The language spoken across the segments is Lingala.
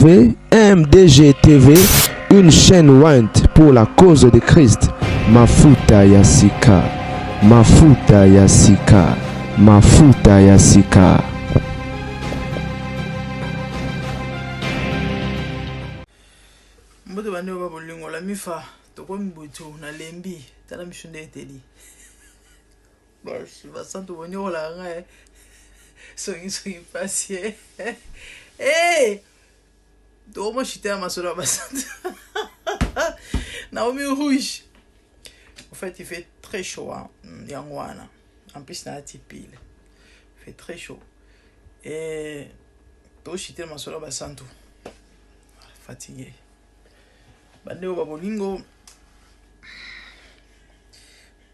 MDG TV, une chaîne Wint pour la cause de Christ. Mafuta Yasika, Mafuta Yasika, Mafuta Yasika. Mbote bande ba bolingo la mifa toko mbutu na lembi tala mishunde eteli. Bas basanto bonyo la nga songi pasie. Eh! Domo chité à masola basanto. Naomi rouge. En fait, il fait très chaud hein, Yangwana. En plus, na tipil. Il fait très chaud. Et to chité masola basanto. Fatigué. Bandeo babolingo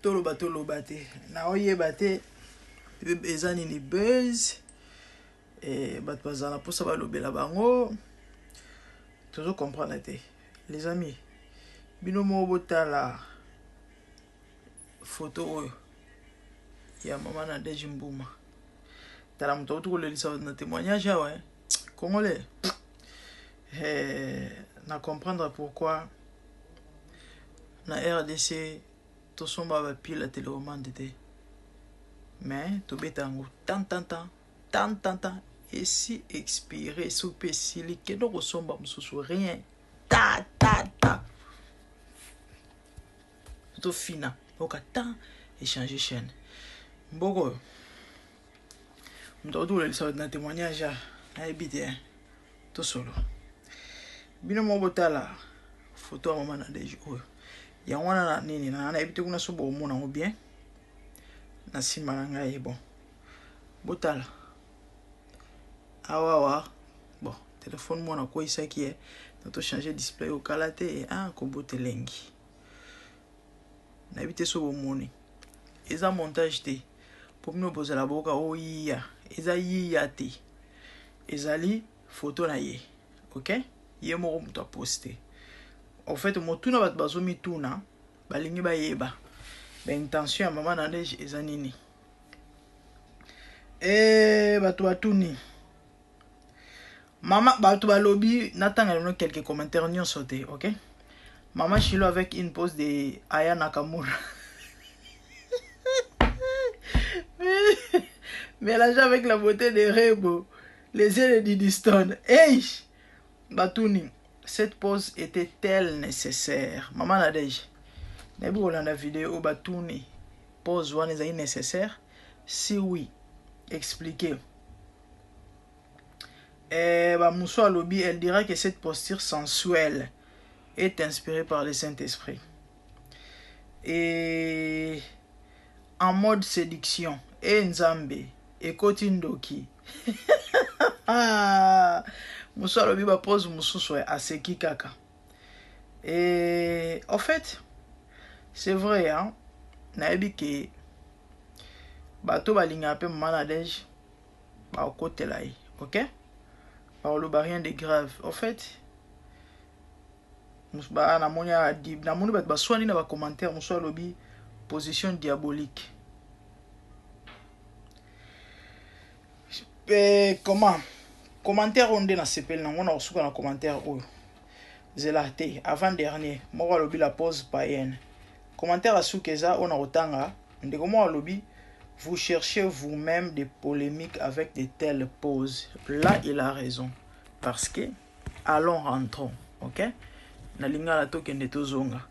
tolo bate na oye bate ezani ni buzz et bat bazana pour ça ba lobela bango toujours comprendre te les amis bino mo botala photo oyo ya mama na Deji Mbuma tala mtoto ko le lisa na témoignage ouais congolais na comprendre pourquoi na RDC to somba ba pile la télécommande te mais to betango tant et si expirer sous pesili que no somba mususu rien ta to fina okata échanger chaîne mboko mtoto le lisa na témoignage à ebite to solo bino mo botala photo ya mama na Deji oyo ya wana na nini na ebite kuna so bo mona ngo bien na sima na ngai bon botala awa bon téléphone mona ko isaki e na to changer display au kalate et ko botelengi na ebite so bo moni eza montage te pour nous poser la boka o iya eza iya te ezali photo na ye OK ye moko muto poster en fait motuna bat bazomi tuna balingi bayeba ba intention ya mama na Deji eza nini bato batuni mama bato balobi natanga lino quelques commentaires nyon sauté OK Mama Chilo avec une pose de Aya Nakamura mélangé avec la beauté de Rebo les yeux de Didi Stone hey Batouni, cette pause était-elle nécessaire? Maman Nadej, n'avez-vous vu la vidéo Batouni, pause one est nécessaire? Si oui, expliquez. Mousso Alobi, elle dira que cette posture sensuelle est inspirée par le Saint-Esprit. Et en mode séduction, et Nzambe, et Kotindoki. Moussa Lobi ba pose Moussou à Seki Kaka. Et en fait, c'est vrai, hein. Naebi ke bato balinga pe manadej ba au côté là, OK? Ba le rien de grave. En fait, Moussa na monia di na moni ba swani na ba commentaire Moussa Lobi position diabolique. Comment commentaire on na CPL on a reçu un commentaire oyo zelate avant dernier moi lobi la pause païenne commentaire à soukeza on a otanga ndeko moi lobi vous cherchez vous-même des polémiques avec de telles pauses là il a raison parce que allons rentrons OK na linga la tokende tozonga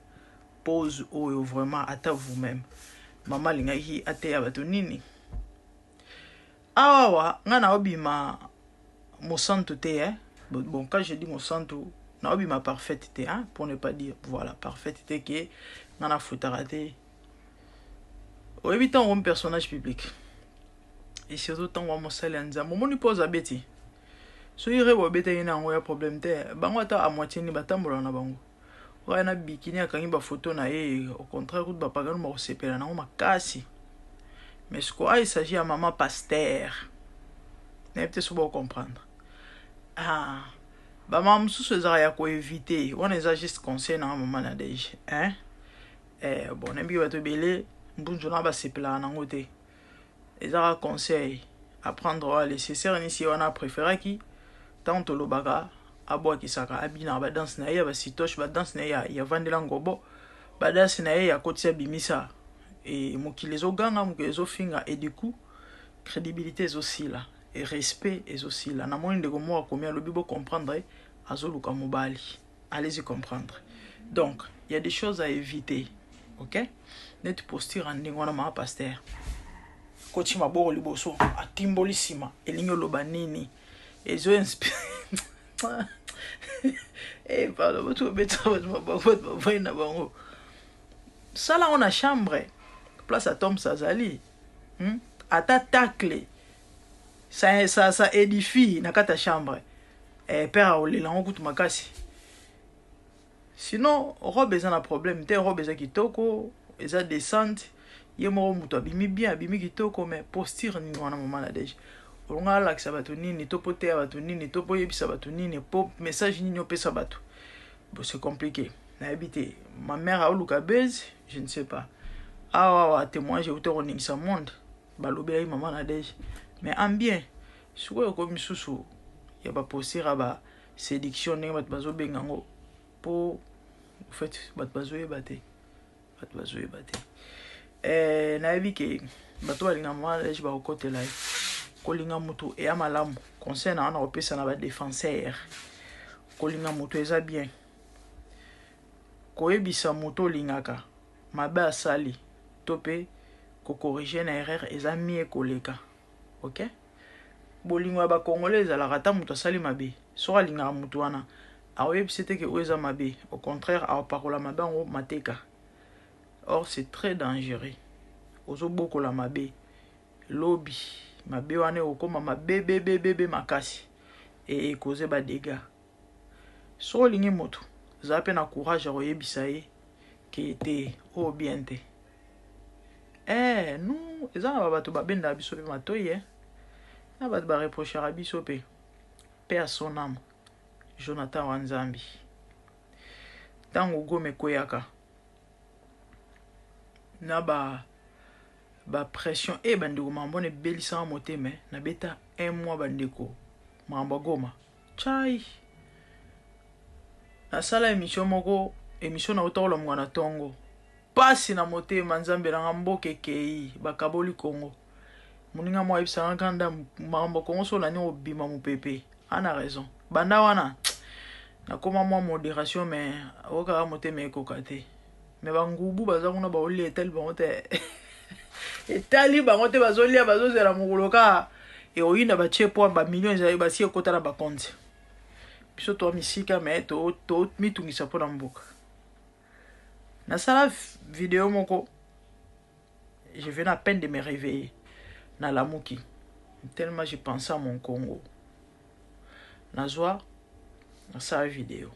pause oyo vraiment ata vous-même mama linga hi ate ya bato nini awa ngana obima Monsanto te hein? Bon quand je dis Monsanto na obi ma parfaite te hein? Pour ne pas dire voilà parfaite te que nana foutarate o évitant un personnage public et surtout tant wa mosali anza momo ni pose abeti so ire bo beta ina ngo ya problème te bango ata a moitié ni batambola na bango wa na bikini akangi ba photo na ye au contraire route ba pagano ma sepela na makasi mais ce quoi il s'agit à maman pasteur n'est peut-être pas comprendre ba maman sous ce ya ko éviter on est juste conseil na maman na Deji hein bon n'imbi ba to belé mbunjo na ba sepela na ngote ezara conseil à prendre le nécessaire ici on a préféré qui tant le baga abwakisaka abina badanse na ye basitoche badanse na ye ya vandela ngobo badanse na ye ya kotisa bimisa et mokili ezoganga mokili ezofinga et du coup crédibilité ezosila et respect ezosila namoni ndeko moko akomi alobi bo comprendre azoluka mobali allez-y comprendre donc il y a des choses à éviter ok net posture en ndenge wana ma pasteur koti maboko liboso atimboli sima elingi oloba nini ezo inspire pardon boto beta boto na bango sala on a chambre place à Tom Sazali ata tacle ça édifie na kata chambre père olela ngokutu makasi sinon robe eza na problème te robe eza kitoko eza descente ye moko mutu abimi bien abimi kitoko mais posture nini wana mama na deja olonga alakisa bato nini to po teya bato nini to po yebisa bato nini po message nini opesa bato bon c'est compliqué nayebi te ma mère aoluka base je ne sais pas awa témoin j'ai auto koningisa monde balobela mama na deja mais en bien sikoyo komi susu ya ba posture ba séduction ndenge bato bazobenga ngo po en fait bato bazoyeba te nayebi ke bato balinga mama na deja bakokotela ye kolinga mutu eya malamu conseil na wana kopesa na badéfenseur kolinga mutu eza bien koyebisa mutu olingaka mabe asali to mpe kokorrige na erreur eza mie koleka ok bolingo ya bakongolais ezalaka ata mutu asali mabe soki alingaka mutu wana aoyebisa te ke oyo eza mabe au contraire aopakola mabe yango mateka or c'est très dangereux ozobokola mabe lobi mabe wana okoma mabebebebebe makasi e ekoze badega so olingi moto za pe na courage ya koyebisa ye ke te o bien te non eza na bato babendaka biso mpe matoi na bato bareprochaka biso mpe à son âme Jonathan Wanzambi ntango gome koyaka na ba pression bandeko mambo ne belisanga motema na beta 1 mois bandeko mambo goma chai na sala émission moko émission na utaola mwana tongo pasi na motema nzambe na mboke kei bakaboli Congo muninga mwa ibisanga kanda mambo Congo so na ni obima mupepe ana raison banda wana na koma mwa modération mais oka motema ekoka te mais bangubu baza kuna baoli etel bango te etali bango te bazolia bazozela mokoloka e oyinda batie po ba millions ezali basi ekota na bakonte biso to misika mais to mitungisa po na mboka na sala vidéo moko je viens à peine de me réveiller na lamuki tellement je pensais à mon Congo nazwa na sala vidéo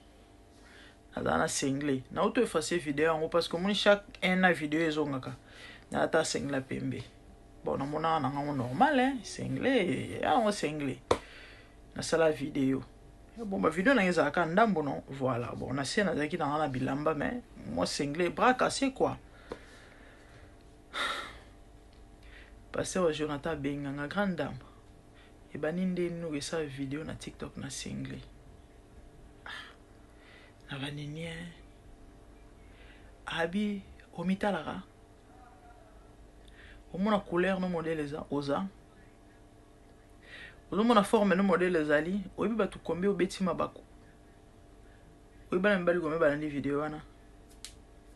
na single na auto effacer vidéo yango parce que mon chaque un vidéo ezongaka na ta single pembe bon na mona na ngo normal single yango single na sala vidéo bon ba vidéo na ngeza ka ndambo non voilà bon na scène azaki na bilamba mais moi single bras cassé quoi pasteur Jonathan Benganga grande dame et baninde nous esa vidéo na TikTok na single na banini abi omitalaka omona couleur no modèle eza oza ozomona forme no modèle ezali oyebi bato kombe obeti mabako oyebi bana mibali kombe balandi video wana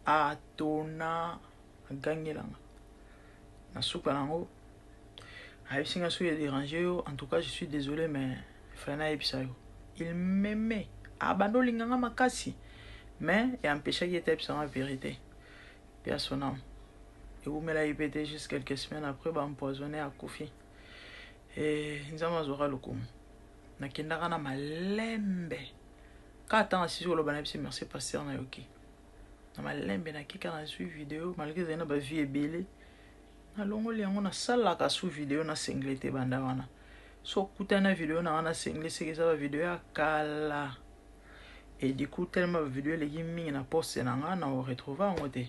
atona agangelanga na suka nango ayebisinga soki edérange yo en tout cas je suis désolé mais fallait nayebisa yo il m'aimait abando linganga makasi mais empêchaki ete ayebisanga vérité pe à son âme eumela ye pete juste quelques semaines après baempoisonné akufi nzambe azwaka lokumu nakendaka na malembe kaka asisi koloba na biso merci pasteur na yoki na malembe nakika na sui vidéo malgré ezali na bavie ebele nalongoli yango nasalaka sous vidéo na single te banda wana so okutani na vidéo na wana single seki eza bavidéo ya kala et du coup tellement bavidéo eleki mingi na poste na nga na oretrouve yango te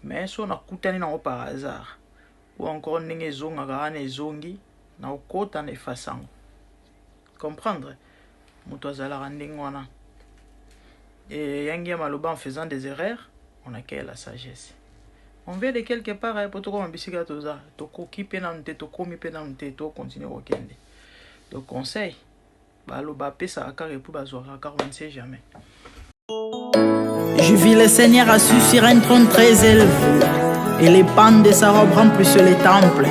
mais so nakutani nango par hasard ou encore ndenge ezongaka wana ezongi na okota na efasa yango comprendre moto azalaka ndenge wana. Et yangi ya maloba en faisant des erreurs, on acquiert la sagesse. On vient de quelque part pour tout comme bisika toza, to koki pena nte to komi pena nte to continuer au kende. Donc conseil, baloba pesa akare pour bazwara car on ne sait jamais. Je vis le Seigneur assis sur un trône très élevé, et les pans de sa robe remplissent les temples.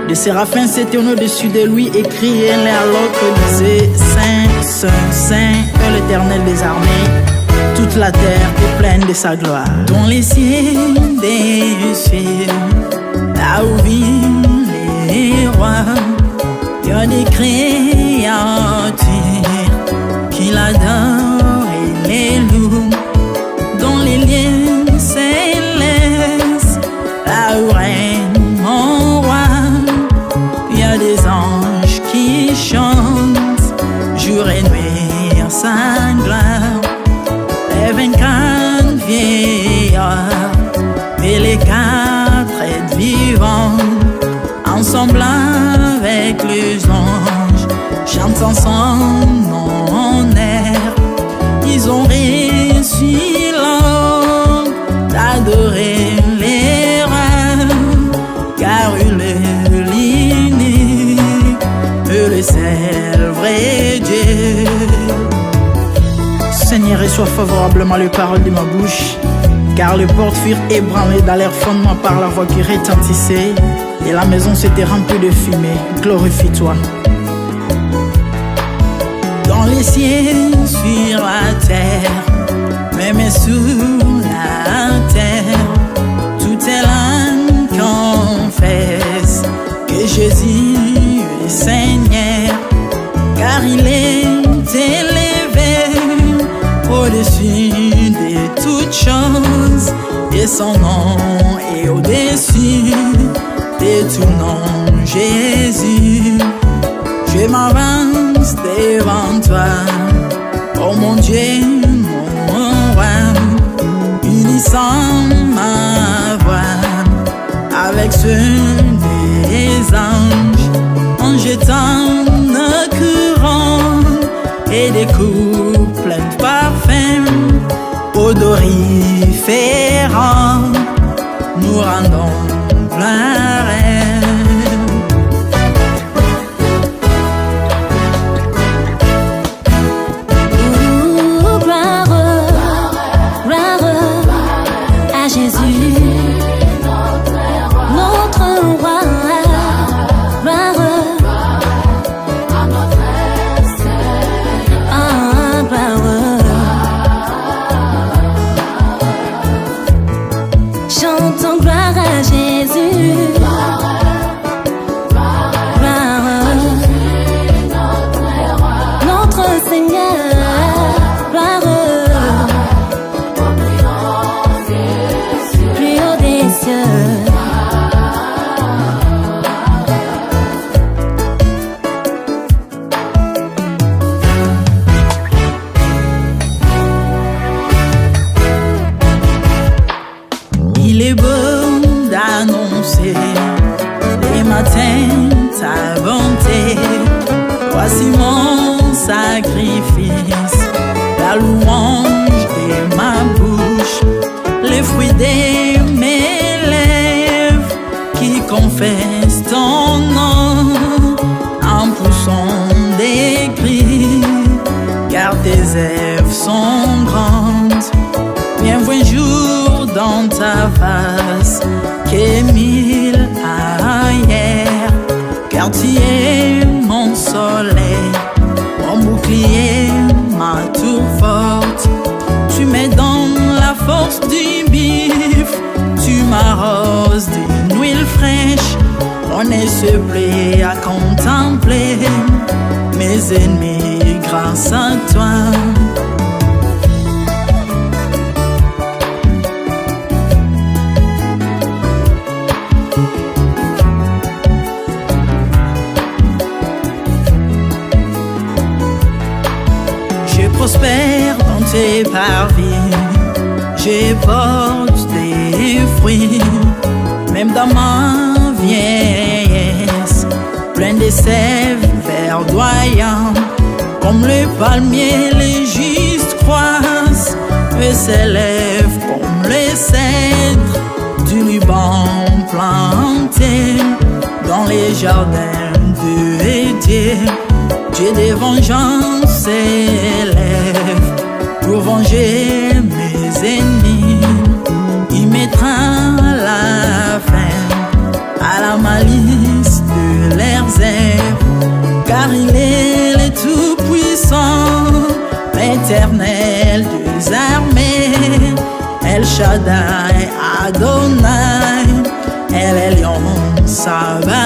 Des séraphins s'étaient au-dessus de lui et criaient l'un à l'autre, disaient Saint, Saint, Saint est l'Éternel des armées. Toute la terre est pleine de sa gloire. Dans les cieux des cieux, là où vivent les rois, il y a des créatures qui l'adorent et les louent. Dans les lieux célestes, là où règne mon roi, il y a des anges qui chantent jour et nuit en sa gloire. Les 24 vieillards et les 4 êtres vivants, ensemble avec les anges, chantent en son honneur. Ils ont réussi l'homme d'adorer les rois, car il est l'unique, le seul vrai Dieu. Seigneur, reçois favorablement les paroles de ma bouche, car les portes furent ébranlées dans leur fondement par la voix qui retentissait, et la maison s'était remplie de fumée. Glorifie-toi. Dans les cieux, sur la terre, même sous la terre, toute langue confesse que Jésus est Seigneur, car il est élevé au-dessus de toutes choses, et son nom est au-dessus de tout nom. Jésus, je m'avance devant toi, oh mon Dieu, mon roi, unissant ma voix avec ceux des anges, en jetant nos couronnes et des coups pleins de parfums odoriférants, nous rendons gloire. Chantons gloire à Jésus. Notre Seigneur, gloire, plus haut des cieux. Il est beau d'annoncer les matins ta bonté. Voici mon sacrifice, la louange de ma bouche, les fruits de mes lèvres qui confessent ton nom en poussant des cris, car tes œuvres sont grandes. Bienvenue un jour dans ta face que 1000 ailleurs, car tu es mon soleil, mon bouclier, ma tour forte. Tu me donnes la force du bif, tu m'arroses d'une huile fraîche. On ne se plaît à contempler mes ennemis grâce à toi. Je prospère dans tes parvis, je porte des fruits, même dans ma vieillesse, plein de sève verdoyant. Comme le palmier, les justes croissent et s'élèvent comme les cèdres du Liban planté dans les jardins de Dieu. Dieu des vengeances s'élève pour venger mes ennemis. Il mettra la fin à la malice de leurs œuvres, car il est le Tout-Puissant, l'Éternel des armées, El Shaddai Adonai, El Elyon Sabaoth.